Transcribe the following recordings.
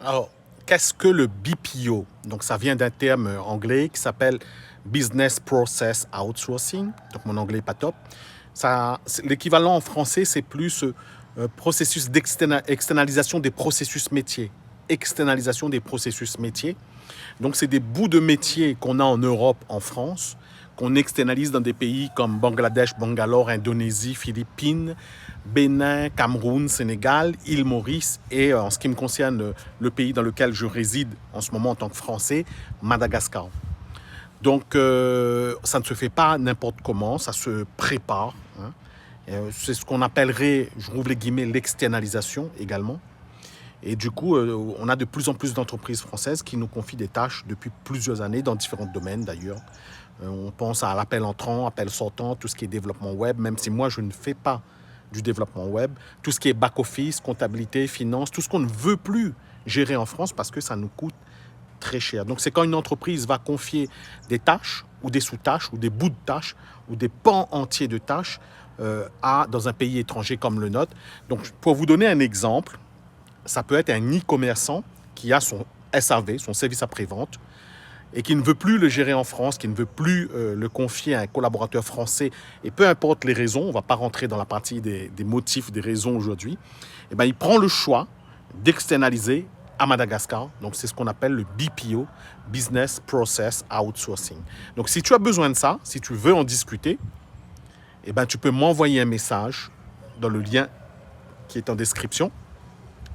Alors, qu'est-ce que le BPO? Donc, ça vient d'un terme anglais qui s'appelle Business Process Outsourcing. Donc, mon anglais n'est pas top. L'équivalent en français, c'est plus processus d'externalisation des processus métiers. Externalisation des processus métiers. Donc, c'est des bouts de métiers qu'on a en Europe, en France, qu'on externalise dans des pays comme Bangladesh, Bangalore, Indonésie, Philippines, Bénin, Cameroun, Sénégal, île Maurice et en ce qui me concerne le pays dans lequel je réside en ce moment en tant que Français, Madagascar. Donc ça ne se fait pas n'importe comment, ça se prépare. Hein. C'est ce qu'on appellerait, je rouvre les guillemets, l'externalisation également. Et du coup, on a de plus en plus d'entreprises françaises qui nous confient des tâches depuis plusieurs années dans différents domaines d'ailleurs. On pense à l'appel entrant, appel sortant, tout ce qui est développement web, même si moi je ne fais pas du développement web, tout ce qui est back-office, comptabilité, finance, tout ce qu'on ne veut plus gérer en France parce que ça nous coûte très cher. Donc c'est quand une entreprise va confier des tâches ou des sous-tâches ou des bouts de tâches ou des pans entiers de tâches dans un pays étranger comme le nôtre. Donc pour vous donner un exemple, ça peut être un e-commerçant qui a son SAV, son service après-vente, et qui ne veut plus le gérer en France, qui ne veut plus le confier à un collaborateur français, et peu importe les raisons, on ne va pas rentrer dans la partie des motifs, des raisons aujourd'hui, et ben, il prend le choix d'externaliser à Madagascar. Donc c'est ce qu'on appelle le BPO, Business Process Outsourcing. Donc si tu as besoin de ça, si tu veux en discuter, et ben, tu peux m'envoyer un message dans le lien qui est en description.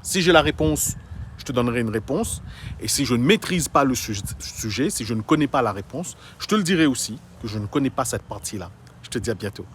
Si j'ai la réponse, je te donnerai une réponse. Et si je ne maîtrise pas le sujet, si je ne connais pas la réponse, je te le dirai aussi que je ne connais pas cette partie-là. Je te dis à bientôt.